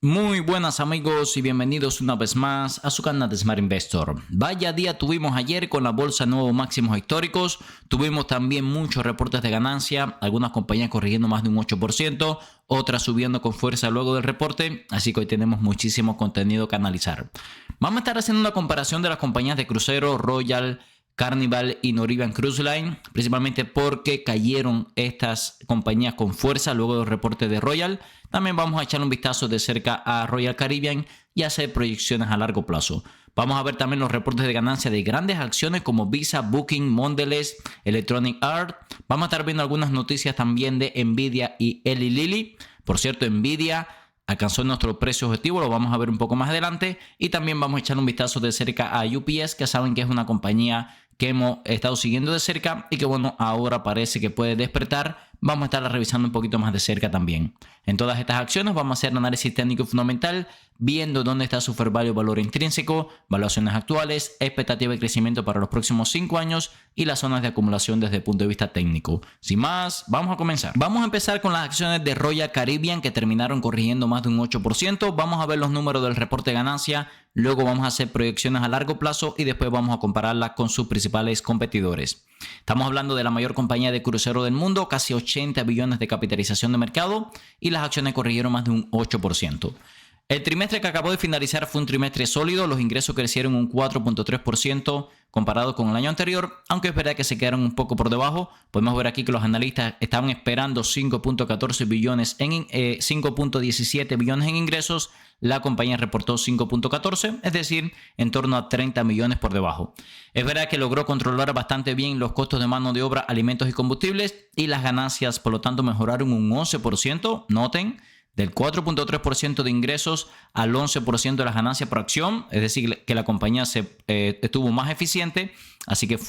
Muy buenas amigos y bienvenidos una vez más a su canal de Smart Investor. Vaya día tuvimos ayer con la bolsa nuevos máximos históricos. Tuvimos también muchos reportes de ganancia, algunas compañías corrigiendo más de un 8%, otras subiendo con fuerza luego del reporte, así que hoy tenemos muchísimo contenido que analizar. Vamos a estar haciendo una comparación de las compañías de crucero Royal Carnival y Norwegian Cruise Line, principalmente porque cayeron estas compañías con fuerza luego del reporte de Royal. También vamos a echar un vistazo de cerca a Royal Caribbean y hacer proyecciones a largo plazo. Vamos a ver también los reportes de ganancia de grandes acciones como Visa, Booking, Mondelez, Electronic Arts. Vamos a estar viendo algunas noticias también de Nvidia y Eli Lilly. Por cierto, Nvidia alcanzó nuestro precio objetivo, lo vamos a ver un poco más adelante. Y también vamos a echar un vistazo de cerca a UPS, que saben que es una compañía que hemos estado siguiendo de cerca y que bueno, ahora parece que puede despertar. Vamos a estar revisando un poquito más de cerca también. En todas estas acciones vamos a hacer análisis técnico y fundamental, viendo dónde está su fair value, valor intrínseco, valuaciones actuales, expectativa de crecimiento para los próximos 5 años y las zonas de acumulación desde el punto de vista técnico. Sin más, vamos a comenzar. Vamos a empezar con las acciones de Royal Caribbean que terminaron corrigiendo más de un 8%. Vamos a ver los números del reporte de ganancia, luego vamos a hacer proyecciones a largo plazo y después vamos a compararlas con sus principales competidores. Estamos hablando de la mayor compañía de crucero del mundo, casi 80 billones de capitalización de mercado y las acciones corrigieron más de un 8%. El trimestre que acabó de finalizar fue un trimestre sólido, los ingresos crecieron un 4.3% comparado con el año anterior, aunque es verdad que se quedaron un poco por debajo. Podemos ver aquí que los analistas estaban esperando 5.14 billones en 5.17 billones en ingresos. La compañía reportó 5.14, es decir, en torno a 30 millones por debajo. Es verdad que logró controlar bastante bien los costos de mano de obra, alimentos y combustibles y las ganancias, por lo tanto, mejoraron un 11%, noten, del 4.3% de ingresos al 11% de las ganancias por acción, es decir, que la compañía estuvo más eficiente, así que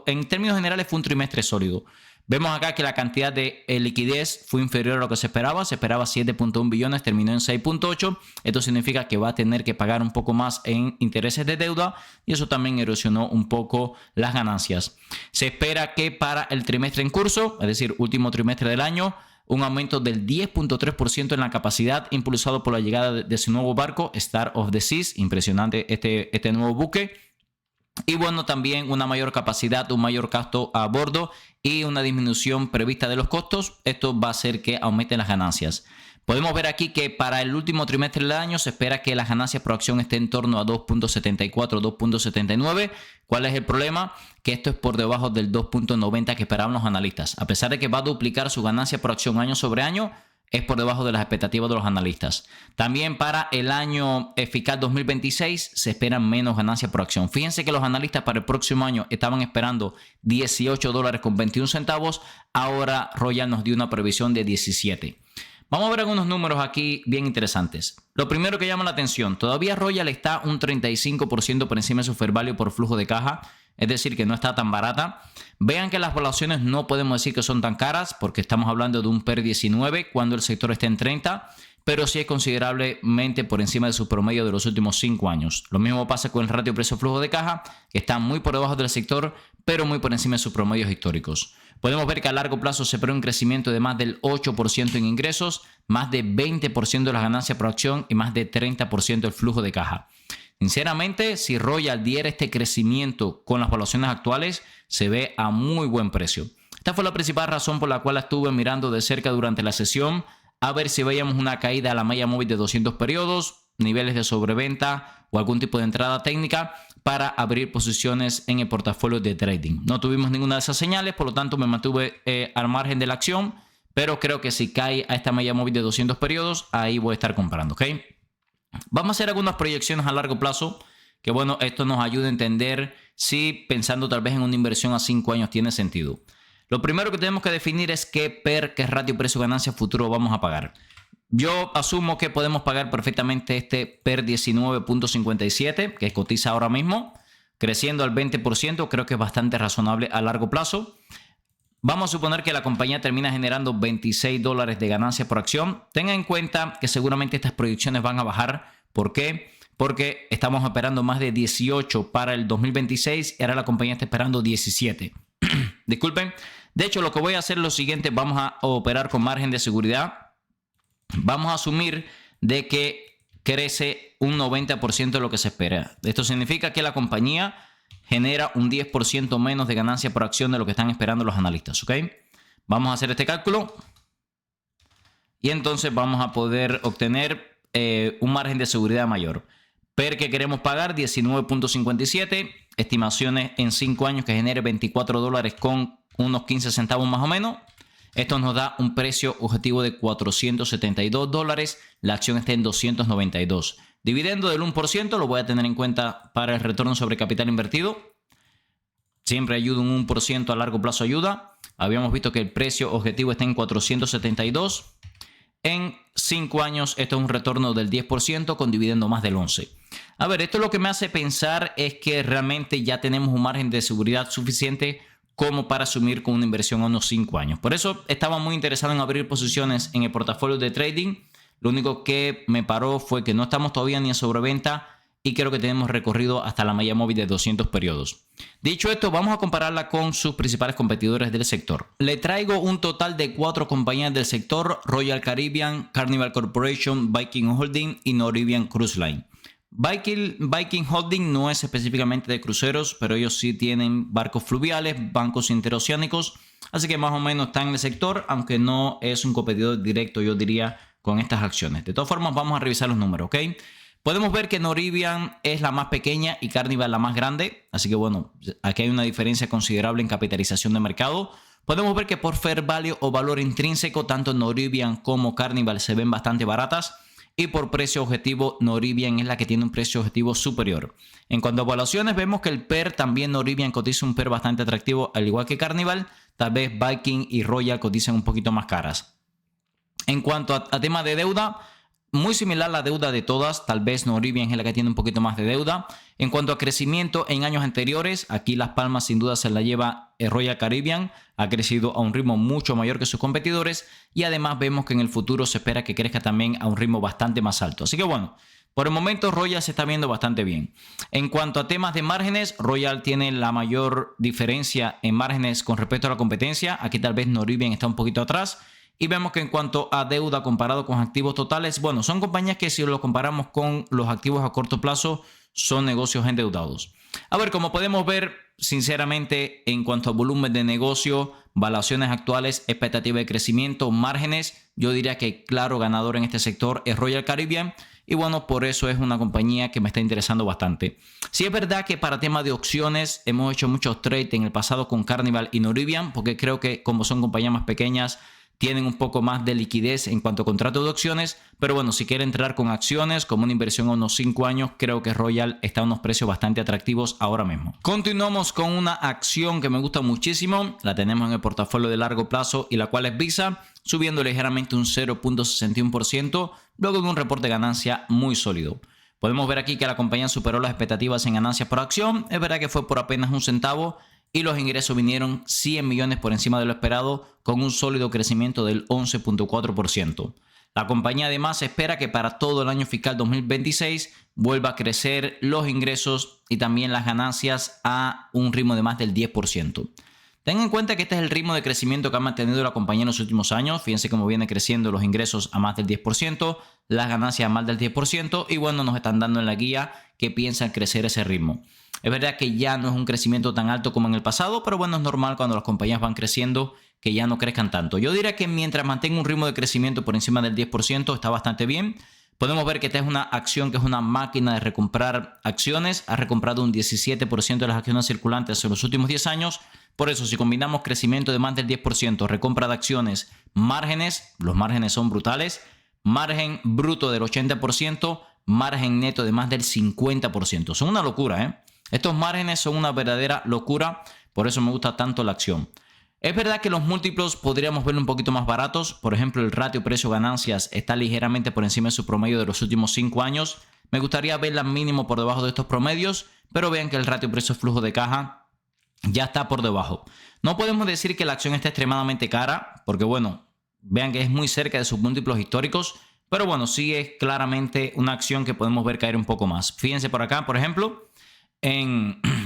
en términos generales fue un trimestre sólido. Vemos acá que la cantidad de liquidez fue inferior a lo que se esperaba 7.1 billones, terminó en 6.8, esto significa que va a tener que pagar un poco más en intereses de deuda y eso también erosionó un poco las ganancias. Se espera que para el trimestre en curso, es decir, último trimestre del año, un aumento del 10.3% en la capacidad impulsado por la llegada de su nuevo barco, Star of the Seas, impresionante este nuevo buque. Y bueno, también una mayor capacidad, un mayor gasto a bordo y una disminución prevista de los costos. Esto va a hacer que aumenten las ganancias. Podemos ver aquí que para el último trimestre del año se espera que las ganancias por acción estén en torno a 2.74, 2.79. ¿Cuál es el problema? Que esto es por debajo del 2.90 que esperaban los analistas. A pesar de que va a duplicar su ganancia por acción año sobre año, es por debajo de las expectativas de los analistas. También para el año fiscal 2026 se esperan menos ganancias por acción. Fíjense que los analistas para el próximo año estaban esperando $18.21. Ahora Royal nos dio una previsión de 17. Vamos a ver algunos números aquí bien interesantes. Lo primero que llama la atención, todavía Royal está un 35% por encima de su fair value por flujo de caja, es decir, que no está tan barata. Vean que las valuaciones no podemos decir que son tan caras porque estamos hablando de un PER 19 cuando el sector está en 30, pero sí es considerablemente por encima de su promedio de los últimos 5 años. Lo mismo pasa con el ratio precio-flujo de caja, que está muy por debajo del sector, pero muy por encima de sus promedios históricos. Podemos ver que a largo plazo se prevé un crecimiento de más del 8% en ingresos, más de 20% de las ganancias por acción y más de 30% del flujo de caja. Sinceramente, si Royal diera este crecimiento con las valuaciones actuales, se ve a muy buen precio. Esta fue la principal razón por la cual estuve mirando de cerca durante la sesión, a ver si veíamos una caída a la media móvil de 200 periodos, niveles de sobreventa o algún tipo de entrada técnica para abrir posiciones en el portafolio de trading. No tuvimos ninguna de esas señales, por lo tanto me mantuve al margen de la acción, pero creo que si cae a esta media móvil de 200 periodos, ahí voy a estar comprando, ¿ok? Vamos a hacer algunas proyecciones a largo plazo, que bueno, esto nos ayuda a entender si pensando tal vez en una inversión a 5 años tiene sentido. Lo primero que tenemos que definir es qué ratio precio-ganancia futuro vamos a pagar. Yo asumo que podemos pagar perfectamente este PER 19.57, que cotiza ahora mismo, creciendo al 20%, creo que es bastante razonable a largo plazo. Vamos a suponer que la compañía termina generando $26 de ganancia por acción. Tengan en cuenta que seguramente estas proyecciones van a bajar. ¿Por qué? Porque estamos esperando más de 18 para el 2026 y ahora la compañía está esperando 17. Disculpen. De hecho, lo que voy a hacer es lo siguiente. Vamos a operar con margen de seguridad. Vamos a asumir de que crece un 90% de lo que se espera. Esto significa que la compañía genera un 10% menos de ganancia por acción de lo que están esperando los analistas, ¿ok? Vamos a hacer este cálculo y entonces vamos a poder obtener un margen de seguridad mayor. PER que queremos pagar 19.57, estimaciones en 5 años que genere $24 con unos 15 centavos más o menos. Esto nos da un precio objetivo de $472. La acción está en 292. Dividendo del 1% lo voy a tener en cuenta para el retorno sobre capital invertido. Siempre ayuda un 1% a largo plazo ayuda. Habíamos visto que el precio objetivo está en 472. En 5 años esto es un retorno del 10% con dividendo más del 11%. A ver, esto lo que me hace pensar es que realmente ya tenemos un margen de seguridad suficiente como para asumir con una inversión a unos 5 años. Por eso estaba muy interesado en abrir posiciones en el portafolio de trading. Lo único que me paró fue que no estamos todavía ni en sobreventa y creo que tenemos recorrido hasta la malla móvil de 200 periodos. Dicho esto, vamos a compararla con sus principales competidores del sector. Le traigo un total de 4 compañías del sector: Royal Caribbean, Carnival Corporation, Viking Holding y Norwegian Cruise Line. Viking Holding no es específicamente de cruceros, pero ellos sí tienen barcos fluviales, bancos interoceánicos, así que más o menos está en el sector, aunque no es un competidor directo, yo diría, con estas acciones. De todas formas, vamos a revisar los números, ¿ok? Podemos ver que Norwegian es la más pequeña y Carnival la más grande, así que bueno, aquí hay una diferencia considerable en capitalización de mercado. Podemos ver que por fair value o valor intrínseco, tanto Norwegian como Carnival se ven bastante baratas. Y por precio objetivo, Norwegian es la que tiene un precio objetivo superior. En cuanto a evaluaciones, vemos que el PER también Norwegian cotiza un PER bastante atractivo, al igual que Carnival. Tal vez Viking y Royal cotizan un poquito más caras. En cuanto a tema de deuda, muy similar la deuda de todas. Tal vez Norwegian es la que tiene un poquito más de deuda. En cuanto a crecimiento en años anteriores, aquí las palmas sin duda se la lleva Royal Caribbean. Ha crecido a un ritmo mucho mayor que sus competidores y además vemos que en el futuro se espera que crezca también a un ritmo bastante más alto. Así que bueno, por el momento Royal se está viendo bastante bien. En cuanto a temas de márgenes, Royal tiene la mayor diferencia en márgenes con respecto a la competencia. Aquí tal vez Norwegian está un poquito atrás. Y vemos que en cuanto a deuda comparado con activos totales, bueno, son compañías que si lo comparamos con los activos a corto plazo, son negocios endeudados. A ver, como podemos ver, sinceramente, en cuanto a volumen de negocio, valuaciones actuales, expectativa de crecimiento, márgenes, yo diría que claro ganador en este sector es Royal Caribbean. Y bueno, por eso es una compañía que me está interesando bastante. Sí es verdad que para temas de opciones hemos hecho muchos trades en el pasado con Carnival y Norwegian, porque creo que como son compañías más pequeñas, tienen un poco más de liquidez en cuanto a contratos de opciones, pero bueno, si quiere entrar con acciones como una inversión a unos 5 años, creo que Royal está a unos precios bastante atractivos ahora mismo. Continuamos con una acción que me gusta muchísimo, la tenemos en el portafolio de largo plazo y la cual es Visa, subiendo ligeramente un 0.61%, luego de un reporte de ganancia muy sólido. Podemos ver aquí que la compañía superó las expectativas en ganancias por acción, es verdad que fue por apenas un centavo, y los ingresos vinieron 100 millones por encima de lo esperado, con un sólido crecimiento del 11.4%. La compañía además espera que para todo el año fiscal 2026 vuelva a crecer los ingresos y también las ganancias a un ritmo de más del 10%. Tengan en cuenta que este es el ritmo de crecimiento que ha mantenido la compañía en los últimos años. Fíjense cómo viene creciendo los ingresos a más del 10%, las ganancias a más del 10% y bueno, nos están dando en la guía que piensan crecer ese ritmo. Es verdad que ya no es un crecimiento tan alto como en el pasado, pero bueno, es normal cuando las compañías van creciendo que ya no crezcan tanto. Yo diría que mientras mantenga un ritmo de crecimiento por encima del 10% está bastante bien. Podemos ver que esta es una acción que es una máquina de recomprar acciones. Ha recomprado un 17% de las acciones circulantes en los últimos 10 años. Por eso, si combinamos crecimiento de más del 10%, recompra de acciones, márgenes, los márgenes son brutales, margen bruto del 80%, margen neto de más del 50%. Son una locura, ¿eh? Estos márgenes son una verdadera locura, por eso me gusta tanto la acción. Es verdad que los múltiplos podríamos verlo un poquito más baratos. Por ejemplo, el ratio precio-ganancias está ligeramente por encima de su promedio de los últimos 5 años. Me gustaría verla mínimo por debajo de estos promedios, pero vean que el ratio precio-flujo de caja ya está por debajo. No podemos decir que la acción está extremadamente cara, porque bueno, vean que es muy cerca de sus múltiplos históricos, pero bueno, sí es claramente una acción que podemos ver caer un poco más. Fíjense por acá, por ejemplo.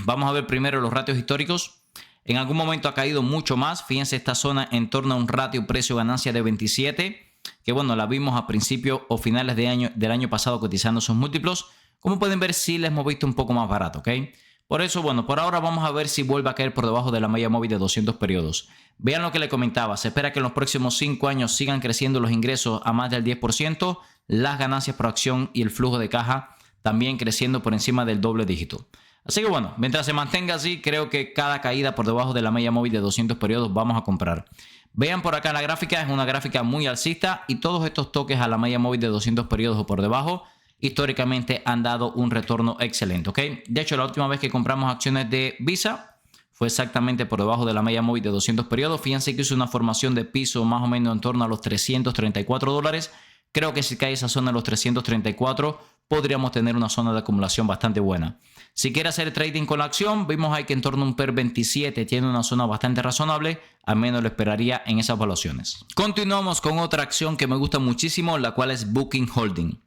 Vamos a ver primero los ratios históricos. En algún momento ha caído mucho más. Fíjense esta zona en torno a un ratio precio-ganancia de 27. que bueno, la vimos a principios o finales del año pasado cotizando sus múltiplos. Como pueden ver, sí la hemos visto un poco más barato, ¿ok? Por eso, bueno, por ahora vamos a ver si vuelve a caer por debajo de la media móvil de 200 periodos. Vean lo que le comentaba, se espera que en los próximos 5 años sigan creciendo los ingresos a más del 10%, las ganancias por acción y el flujo de caja también creciendo por encima del doble dígito. Así que bueno, mientras se mantenga así, creo que cada caída por debajo de la media móvil de 200 periodos vamos a comprar. Vean por acá la gráfica, es una gráfica muy alcista y todos estos toques a la media móvil de 200 periodos o por debajo históricamente han dado un retorno excelente, ¿ok? De hecho, la última vez que compramos acciones de Visa fue exactamente por debajo de la media móvil de 200 periodos. Fíjense que hizo una formación de piso más o menos en torno a los $334. Creo que si cae esa zona de los 334, podríamos tener una zona de acumulación bastante buena. Si quiere hacer trading con la acción, vimos ahí que en torno a un PER 27 tiene una zona bastante razonable, al menos lo esperaría en esas valuaciones. Continuamos con otra acción que me gusta muchísimo, la cual es Booking Holding.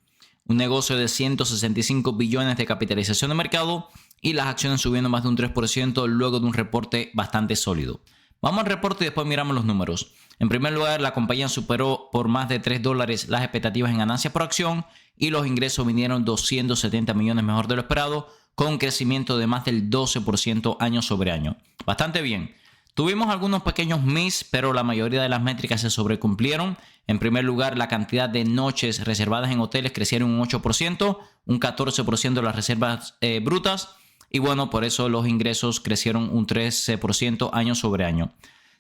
Un negocio de 165 billones de capitalización de mercado y las acciones subiendo más de un 3% luego de un reporte bastante sólido. Vamos al reporte y después miramos los números. En primer lugar, la compañía superó por más de $3 las expectativas en ganancias por acción y los ingresos vinieron 270 millones mejor de lo esperado, con un crecimiento de más del 12% año sobre año. Bastante bien. Tuvimos algunos pequeños miss, pero la mayoría de las métricas se sobrecumplieron. En primer lugar, la cantidad de noches reservadas en hoteles crecieron un 8%, un 14% de las reservas brutas. Y bueno, por eso los ingresos crecieron un 13% año sobre año.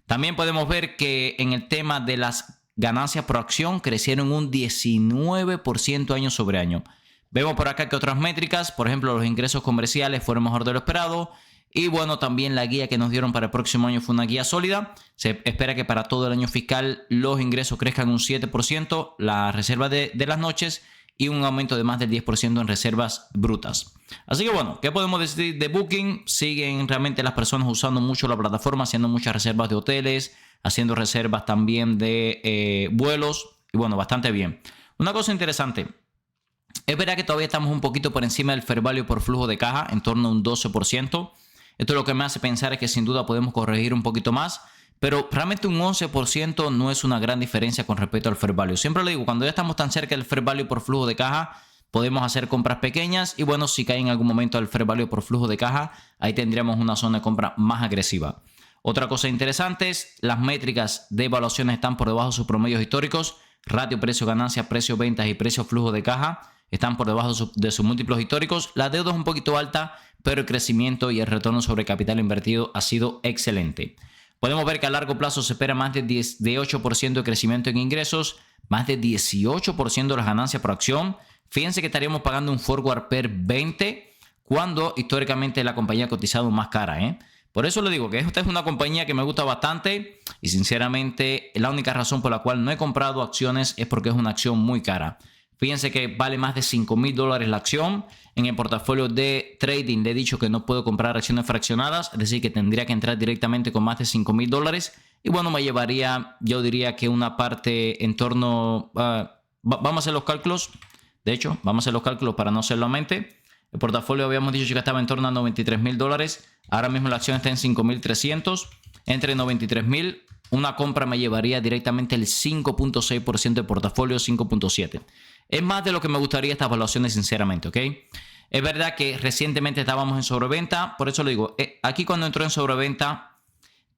También podemos ver que en el tema de las ganancias por acción crecieron un 19% año sobre año. Vemos por acá que otras métricas, por ejemplo, los ingresos comerciales fueron mejor de lo esperado. Y bueno, también la guía que nos dieron para el próximo año fue una guía sólida. Se espera que para todo el año fiscal los ingresos crezcan un 7%, la reserva de las noches y un aumento de más del 10% en reservas brutas. Así que bueno, ¿qué podemos decir de Booking? Siguen realmente las personas usando mucho la plataforma, haciendo muchas reservas de hoteles, haciendo reservas también de vuelos y bueno, bastante bien. Una cosa interesante. Es verdad que todavía estamos un poquito por encima del fair value por flujo de caja, en torno a un 12%. Esto lo que me hace pensar es que sin duda podemos corregir un poquito más, pero realmente un 11% no es una gran diferencia con respecto al fair value. Siempre lo digo, cuando ya estamos tan cerca del fair value por flujo de caja, podemos hacer compras pequeñas y bueno, si cae en algún momento el fair value por flujo de caja, ahí tendríamos una zona de compra más agresiva. Otra cosa interesante es las métricas de evaluaciones están por debajo de sus promedios históricos, ratio precio-ganancia, precio-ventas y precio-flujo de caja están por debajo de sus múltiplos históricos. La deuda es un poquito alta, pero el crecimiento y el retorno sobre capital invertido ha sido excelente. Podemos ver que a largo plazo se espera más de 8% de crecimiento en ingresos, más de 18% de las ganancias por acción. Fíjense que estaríamos pagando un forward PER 20 cuando históricamente la compañía ha cotizado más cara, Por eso le digo que esta es una compañía que me gusta bastante y sinceramente la única razón por la cual no he comprado acciones es porque es una acción muy cara. Fíjense que vale más de $5,000 la acción. En el portafolio de trading le he dicho que no puedo comprar acciones fraccionadas, es decir, que tendría que entrar directamente con más de $5,000. Y bueno, me llevaría, yo diría que una parte en torno... vamos a hacer los cálculos. De hecho, vamos a hacer los cálculos para no hacerlo a mente. El portafolio habíamos dicho que estaba en torno a $93,000. Ahora mismo la acción está en 5,300. Entre 93,000, una compra me llevaría directamente el 5.6% del portafolio, 5.7%. Es más de lo que me gustaría estas evaluaciones, sinceramente, ¿ok? Es verdad que recientemente estábamos en sobreventa, por eso lo digo. Aquí cuando entró en sobreventa,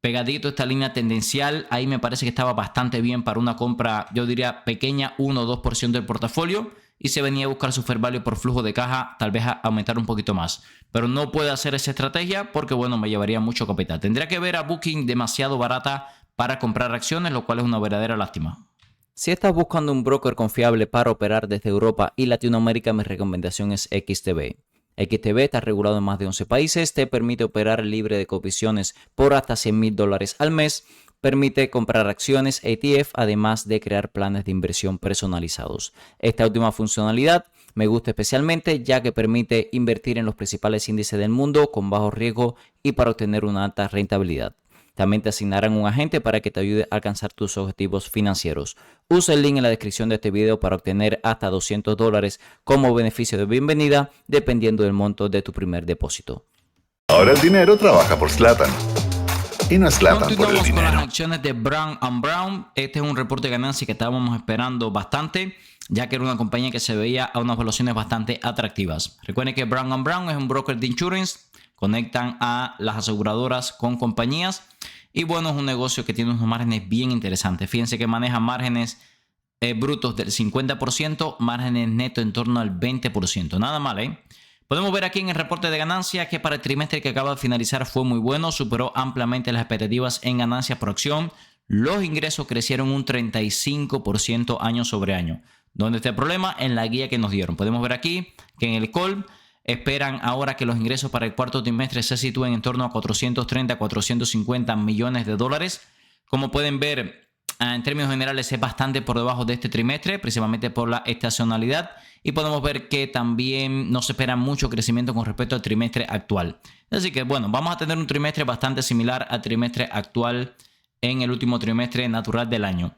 pegadito esta línea tendencial, ahí me parece que estaba bastante bien para una compra, yo diría pequeña, 1 o 2% del portafolio. Y se venía a buscar su fair value por flujo de caja, tal vez a aumentar un poquito más. Pero no puedo hacer esa estrategia porque, bueno, me llevaría mucho capital. Tendría que ver a Booking demasiado barata para comprar acciones, lo cual es una verdadera lástima. Si estás buscando un broker confiable para operar desde Europa y Latinoamérica, mi recomendación es XTB. XTB está regulado en más de 11 países, te permite operar libre de comisiones por hasta $100,000 al mes, permite comprar acciones ETF, además de crear planes de inversión personalizados. Esta última funcionalidad me gusta especialmente ya que permite invertir en los principales índices del mundo con bajo riesgo y para obtener una alta rentabilidad. También te asignarán un agente para que te ayude a alcanzar tus objetivos financieros. Usa el link en la descripción de este video para obtener hasta $200 como beneficio de bienvenida, dependiendo del monto de tu primer depósito. Ahora el dinero trabaja por Zlatan. y no es Zlatan por el Continuamos con las dinero. acciones de Brown & Brown. Este es un reporte de ganancia que estábamos esperando bastante, ya que era una compañía que se veía a unas valuaciones bastante atractivas. Recuerden que Brown & Brown es un broker de insurance, conectan a las aseguradoras con compañías y bueno, es un negocio que tiene unos márgenes bien interesantes. Fíjense que maneja márgenes brutos del 50%, márgenes netos en torno al 20%. Nada mal, ¿eh? Podemos ver aquí en el reporte de ganancias que para el trimestre que acaba de finalizar fue muy bueno, superó ampliamente las expectativas en ganancias por acción. Los ingresos crecieron un 35% año sobre año. ¿Dónde está el problema? En la guía que nos dieron. Podemos ver aquí que en el call esperan ahora que los ingresos para el cuarto trimestre se sitúen en torno a 430 a 450 millones de dólares. Como pueden ver, en términos generales es bastante por debajo de este trimestre, principalmente por la estacionalidad. Y podemos ver que también no se espera mucho crecimiento con respecto al trimestre actual. Así que bueno, vamos a tener un trimestre bastante similar al trimestre actual en el último trimestre natural del año.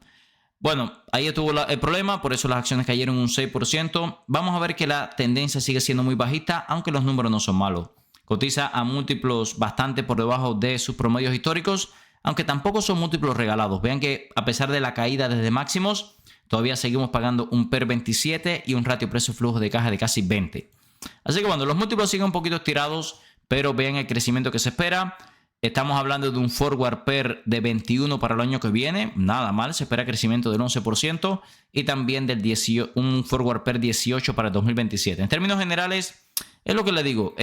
Bueno, ahí estuvo el problema, por eso las acciones cayeron un 6%. Vamos a ver que la tendencia sigue siendo muy bajista, aunque los números no son malos. Cotiza a múltiplos bastante por debajo de sus promedios históricos, aunque tampoco son múltiplos regalados. Vean que a pesar de la caída desde máximos, todavía seguimos pagando un PER 27 y un ratio precio-flujo de caja de casi 20. Así que bueno, los múltiplos siguen un poquito estirados, pero vean el crecimiento que se espera. Estamos hablando de un forward PER de 21 para el año que viene. Nada mal, se espera crecimiento del 11% y también un forward PER 18 para el 2027. En términos generales, es lo que le digo.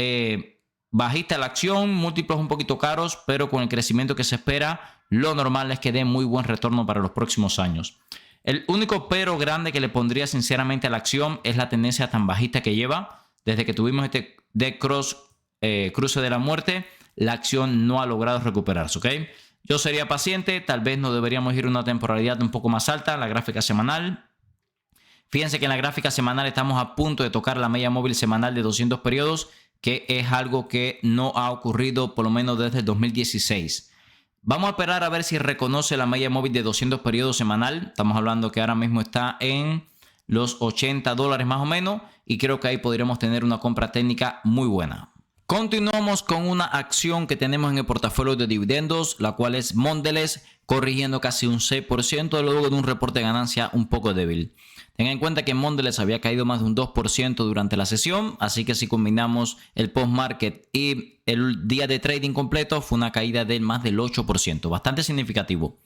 Bajista la acción, múltiplos un poquito caros, pero con el crecimiento que se espera, lo normal es que dé muy buen retorno para los próximos años. El único pero grande que le pondría sinceramente a la acción es la tendencia tan bajista que lleva. Desde que tuvimos este cruce de la muerte, la acción no ha logrado recuperarse, ¿ok? Yo sería paciente, tal vez nos deberíamos ir a una temporalidad un poco más alta, la gráfica semanal. Fíjense que en la gráfica semanal estamos a punto de tocar la media móvil semanal de 200 periodos, que es algo que no ha ocurrido por lo menos desde el 2016. Vamos a esperar a ver si reconoce la media móvil de 200 periodos semanal. Estamos hablando que ahora mismo está en los $80 más o menos y creo que ahí podríamos tener una compra técnica muy buena. Continuamos con una acción que tenemos en el portafolio de dividendos, la cual es Mondelez, corrigiendo casi un 6% luego de un reporte de ganancia un poco débil. Tengan en cuenta que Mondelez había caído más de un 2% durante la sesión, así que si combinamos el post-market y el día de trading completo, fue una caída de más del 8%, bastante significativo.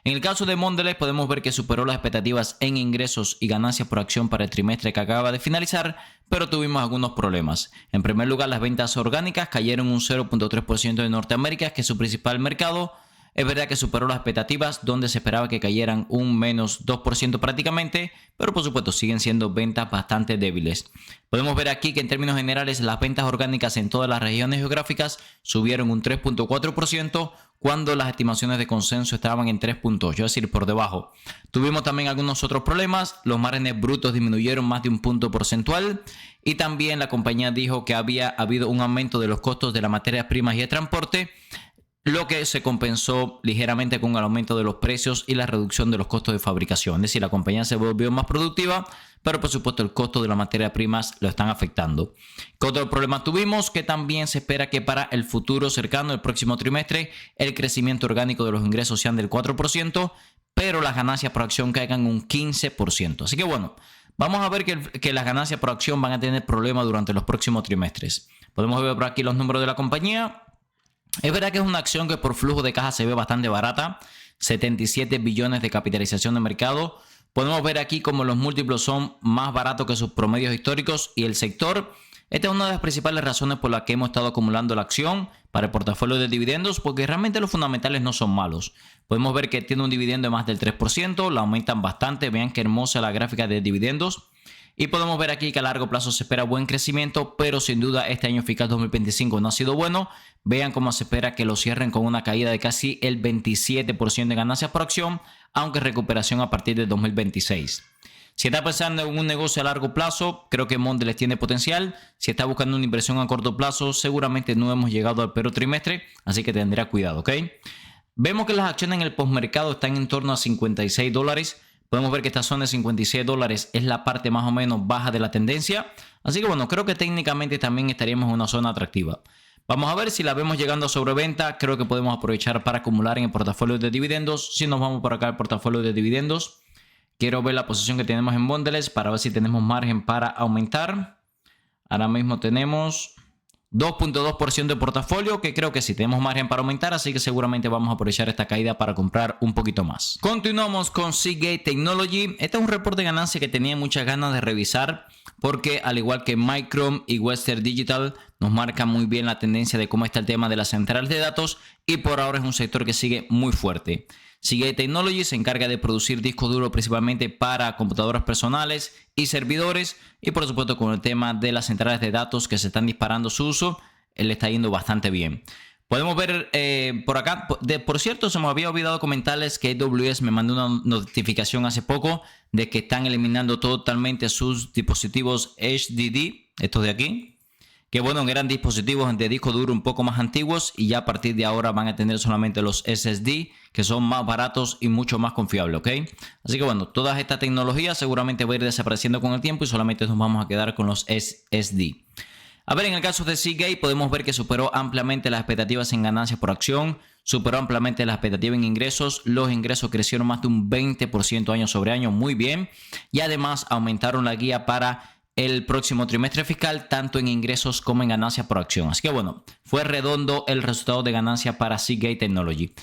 En el caso de Mondelez podemos ver que superó las expectativas en ingresos y ganancias por acción para el trimestre que acaba de finalizar, pero tuvimos algunos problemas. En primer lugar, las ventas orgánicas cayeron un 0.3% en Norteamérica, que es su principal mercado. Es verdad que superó las expectativas, donde se esperaba que cayeran un menos 2% prácticamente, pero por supuesto siguen siendo ventas bastante débiles. Podemos ver aquí que en términos generales las ventas orgánicas en todas las regiones geográficas subieron un 3.4%, cuando las estimaciones de consenso estaban en 3.8, es decir, por debajo. Tuvimos también algunos otros problemas, los márgenes brutos disminuyeron más de un punto porcentual y también la compañía dijo que había habido un aumento de los costos de las materias primas y el transporte, lo que se compensó ligeramente con el aumento de los precios y la reducción de los costos de fabricación. Es decir, la compañía se volvió más productiva, pero por supuesto el costo de las materias primas lo están afectando. ¿Qué otro problema tuvimos? Que también se espera que para el futuro cercano, el próximo trimestre, el crecimiento orgánico de los ingresos sean del 4%, pero las ganancias por acción caigan un 15%. Así que bueno, vamos a ver que las ganancias por acción van a tener problemas durante los próximos trimestres. Podemos ver por aquí los números de la compañía. Es verdad que es una acción que por flujo de caja se ve bastante barata, 77 billones de capitalización de mercado. Podemos ver aquí como los múltiplos son más baratos que sus promedios históricos y el sector. Esta es una de las principales razones por las que hemos estado acumulando la acción para el portafolio de dividendos, porque realmente los fundamentales no son malos. Podemos ver que tiene un dividendo de más del 3%, la aumentan bastante, vean qué hermosa la gráfica de dividendos. Y podemos ver aquí que a largo plazo se espera buen crecimiento, pero sin duda este año fiscal 2025 no ha sido bueno. Vean cómo se espera que lo cierren con una caída de casi el 27% de ganancias por acción, aunque recuperación a partir del 2026. Si está pensando en un negocio a largo plazo, creo que Mondelez tiene potencial. Si está buscando una inversión a corto plazo, seguramente no hemos llegado al peor trimestre, así que tendrá cuidado, ¿ok? Vemos que las acciones en el postmercado están en torno a $56. Podemos ver que esta zona de $56 es la parte más o menos baja de la tendencia. Así que bueno, creo que técnicamente también estaríamos en una zona atractiva. Vamos a ver si la vemos llegando a sobreventa. Creo que podemos aprovechar para acumular en el portafolio de dividendos. Si nos vamos por acá al portafolio de dividendos, quiero ver la posición que tenemos en bundles para ver si tenemos margen para aumentar. Ahora mismo tenemos 2.2% de portafolio, que creo que sí tenemos margen para aumentar, así que seguramente vamos a aprovechar esta caída para comprar un poquito más. Continuamos con Seagate Technology. Este es un reporte de ganancia que tenía muchas ganas de revisar porque, al igual que Micron y Western Digital, nos marca muy bien la tendencia de cómo está el tema de las centrales de datos y por ahora es un sector que sigue muy fuerte. Seagate Technology se encarga de producir discos duros principalmente para computadoras personales y servidores, y por supuesto con el tema de las centrales de datos que se están disparando su uso, le está yendo bastante bien. Podemos ver por acá, por cierto, se me había olvidado comentarles que AWS me mandó una notificación hace poco de que están eliminando totalmente sus dispositivos HDD, estos de aquí, que bueno, eran dispositivos de disco duro un poco más antiguos y ya a partir de ahora van a tener solamente los SSD, que son más baratos y mucho más confiables, ¿ok? Así que bueno, toda esta tecnología seguramente va a ir desapareciendo con el tiempo y solamente nos vamos a quedar con los SSD. A ver, en el caso de Seagate podemos ver que superó ampliamente las expectativas en ganancias por acción, superó ampliamente las expectativas en ingresos, los ingresos crecieron más de un 20% año sobre año, muy bien, y además aumentaron la guía para el próximo trimestre fiscal, tanto en ingresos como en ganancias por acción. Así que bueno, fue redondo el resultado de ganancia para Seagate Technology.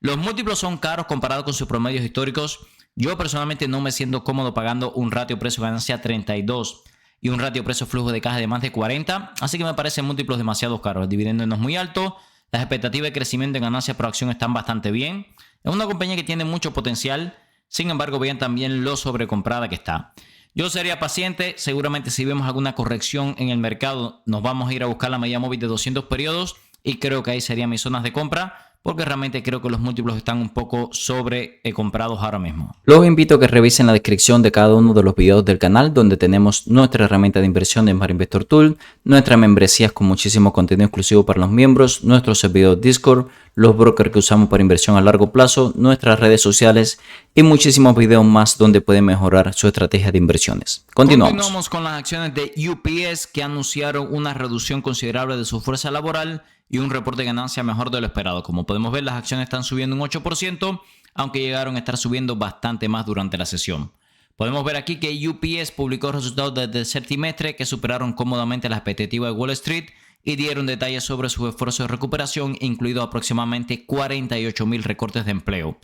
Los múltiplos son caros comparados con sus promedios históricos. Yo personalmente no me siento cómodo pagando un ratio precio-ganancia 32 y un ratio precio-flujo de caja de más de 40. Así que me parecen múltiplos demasiado caros. El dividendo no es muy alto. Las expectativas de crecimiento en ganancias por acción están bastante bien. Es una compañía que tiene mucho potencial. Sin embargo, vean también lo sobrecomprada que está. Yo sería paciente, seguramente si vemos alguna corrección en el mercado nos vamos a ir a buscar la media móvil de 200 periodos y creo que ahí serían mis zonas de compra porque realmente creo que los múltiplos están un poco sobrecomprados ahora mismo. Los invito a que revisen la descripción de cada uno de los videos del canal donde tenemos nuestra herramienta de inversión de Smart Investor Tool, nuestras membresías con muchísimo contenido exclusivo para los miembros, nuestros servidores Discord, los brokers que usamos para inversión a largo plazo, nuestras redes sociales y muchísimos videos más donde pueden mejorar su estrategia de inversiones. Continuamos con las acciones de UPS que anunciaron una reducción considerable de su fuerza laboral y un reporte de ganancia mejor de lo esperado. Como podemos ver, las acciones están subiendo un 8%, aunque llegaron a estar subiendo bastante más durante la sesión. Podemos ver aquí que UPS publicó resultados del tercer trimestre que superaron cómodamente las expectativas de Wall Street y dieron detalles sobre su esfuerzo de recuperación, incluido aproximadamente 48,000 recortes de empleo.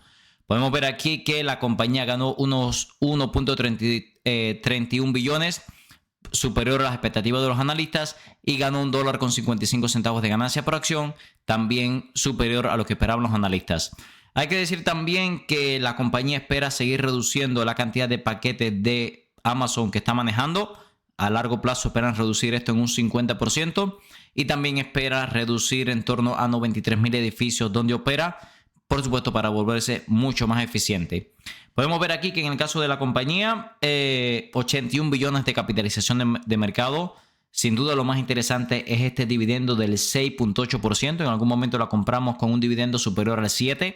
Podemos ver aquí que la compañía ganó unos 1.31 billones, superior a las expectativas de los analistas, y ganó $1.55 de ganancia por acción, también superior a lo que esperaban los analistas. Hay que decir también que la compañía espera seguir reduciendo la cantidad de paquetes de Amazon que está manejando. A largo plazo esperan reducir esto en un 50% y también espera reducir en torno a 93,000 edificios donde opera, por supuesto para volverse mucho más eficiente. Podemos ver aquí que en el caso de la compañía, 81 billones de capitalización de mercado. Sin duda lo más interesante es este dividendo del 6.8%. En algún momento la compramos con un dividendo superior al 7%.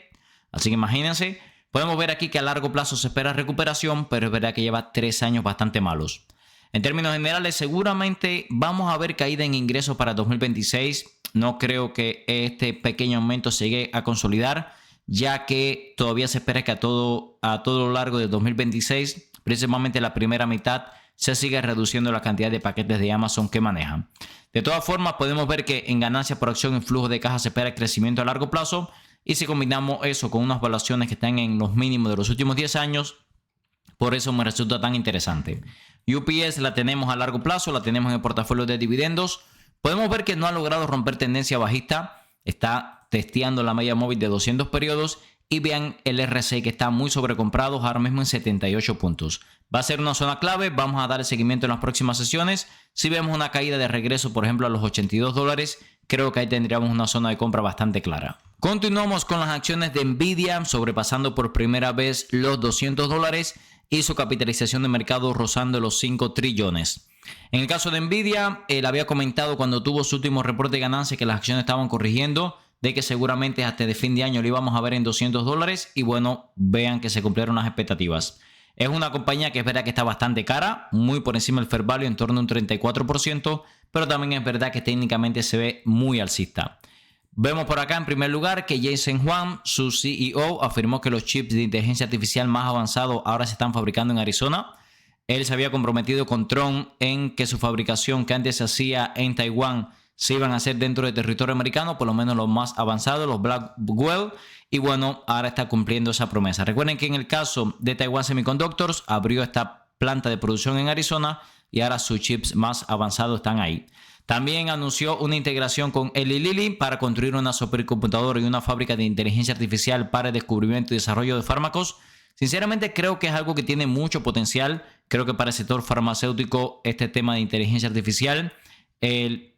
Así que imagínense. Podemos ver aquí que a largo plazo se espera recuperación, pero es verdad que lleva 3 años bastante malos. En términos generales, seguramente vamos a ver caída en ingresos para 2026. No creo que este pequeño aumento se llegue a consolidar, ya que todavía se espera que a todo lo largo de 2026, principalmente la primera mitad, se siga reduciendo la cantidad de paquetes de Amazon que manejan. De todas formas, podemos ver que en ganancias por acción y flujo de caja se espera crecimiento a largo plazo, y si combinamos eso con unas valuaciones que están en los mínimos de los últimos 10 años, por eso me resulta tan interesante. UPS la tenemos a largo plazo, la tenemos en el portafolio de dividendos. Podemos ver que no ha logrado romper tendencia bajista, está testeando la media móvil de 200 periodos y vean el RSI que está muy sobrecomprado, ahora mismo en 78 puntos. Va a ser una zona clave, vamos a dar el seguimiento en las próximas sesiones. Si vemos una caída de regreso, por ejemplo, a los $82, creo que ahí tendríamos una zona de compra bastante clara. Continuamos con las acciones de Nvidia, sobrepasando por primera vez los $200 y su capitalización de mercado rozando los 5 trillones. En el caso de Nvidia, él había comentado cuando tuvo su último reporte de ganancias que las acciones estaban corrigiendo, de que seguramente hasta de fin de año lo íbamos a ver en $200 y bueno, vean que se cumplieron las expectativas. Es una compañía que es verdad que está bastante cara, muy por encima del fair value, en torno a un 34%, pero también es verdad que técnicamente se ve muy alcista. Vemos por acá en primer lugar que Jensen Huang, su CEO, afirmó que los chips de inteligencia artificial más avanzados ahora se están fabricando en Arizona. Él se había comprometido con Trump en que su fabricación, que antes se hacía en Taiwán, se iban a hacer dentro del territorio americano, por lo menos los más avanzados, los Blackwell, y bueno, ahora está cumpliendo esa promesa. Recuerden que en el caso de Taiwan Semiconductors, abrió esta planta de producción en Arizona y ahora sus chips más avanzados están ahí. También anunció una integración con Eli Lilly para construir una supercomputadora y una fábrica de inteligencia artificial para el descubrimiento y desarrollo de fármacos. Sinceramente creo que es algo que tiene mucho potencial. Creo que para el sector farmacéutico este tema de inteligencia artificial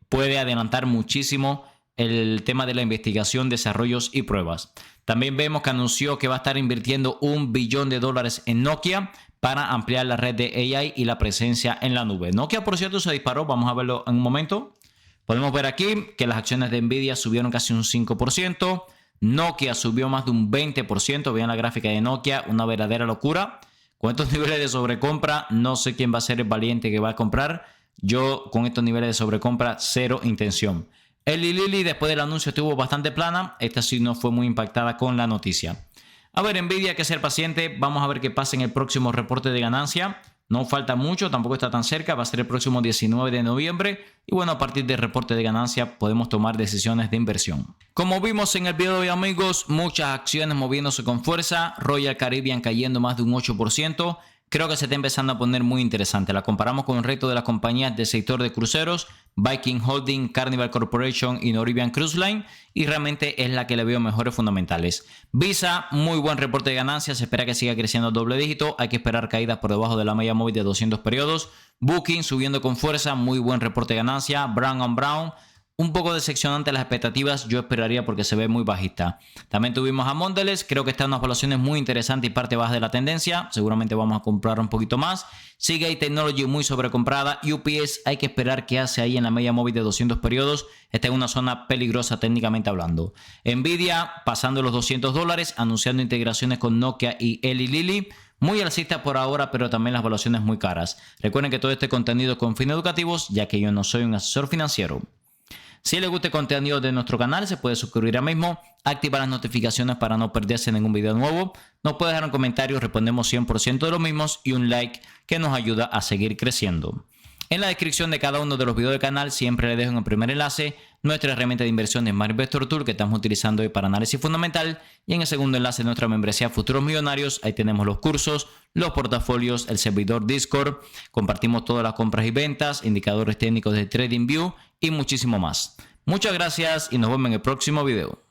puede adelantar muchísimo el tema de la investigación, desarrollos y pruebas. También vemos que anunció que va a estar invirtiendo $1 billón en Nokia para ampliar la red de AI y la presencia en la nube. Nokia, por cierto, se disparó. Vamos a verlo en un momento. Podemos ver aquí que las acciones de Nvidia subieron casi un 5%. Nokia subió más de un 20%. Vean la gráfica de Nokia, una verdadera locura. Con estos niveles de sobrecompra, no sé quién va a ser el valiente que va a comprar. Yo con estos niveles de sobrecompra, cero intención. Eli Lilly después del anuncio estuvo bastante plana. Esta sí no fue muy impactada con la noticia. A ver, Nvidia hay que ser paciente. Vamos a ver qué pasa en el próximo reporte de ganancia. No falta mucho, tampoco está tan cerca. Va a ser el próximo 19 de noviembre. Y bueno, a partir del reporte de ganancia podemos tomar decisiones de inversión. Como vimos en el video de hoy, amigos, muchas acciones moviéndose con fuerza. Royal Caribbean cayendo más de un 8%. Creo que se está empezando a poner muy interesante. La comparamos con el resto de las compañías del sector de cruceros, Viking Holding, Carnival Corporation y Norwegian Cruise Line, y realmente es la que le veo mejores fundamentales. Visa, muy buen reporte de ganancias, se espera que siga creciendo a doble dígito, hay que esperar caídas por debajo de la media móvil de 200 periodos. Booking subiendo con fuerza, muy buen reporte de ganancia. Brown & Brown, un poco decepcionante las expectativas, yo esperaría porque se ve muy bajista. También tuvimos a Mondelez, creo que están unas valuaciones muy interesantes y parte baja de la tendencia. Seguramente vamos a comprar un poquito más. Seagate Technology muy sobrecomprada. UPS hay que esperar qué hace ahí en la media móvil de 200 periodos. Está en una zona peligrosa técnicamente hablando. Nvidia pasando los $200, anunciando integraciones con Nokia y Eli Lilly. Muy alcista por ahora, pero también las valuaciones muy caras. Recuerden que todo este contenido es con fines educativos, ya que yo no soy un asesor financiero. Si les gusta el contenido de nuestro canal, se puede suscribir ahora mismo, activar las notificaciones para no perderse ningún video nuevo. Nos puede dejar un comentario, respondemos 100% de los mismos, y un like que nos ayuda a seguir creciendo. En la descripción de cada uno de los videos del canal siempre les dejo en el primer enlace nuestra herramienta de inversión de Smart Investor Tool que estamos utilizando hoy para análisis fundamental, y en el segundo enlace nuestra membresía Futuros Millonarios. Ahí tenemos los cursos, los portafolios, el servidor Discord, compartimos todas las compras y ventas, indicadores técnicos de TradingView y muchísimo más. Muchas gracias y nos vemos en el próximo video.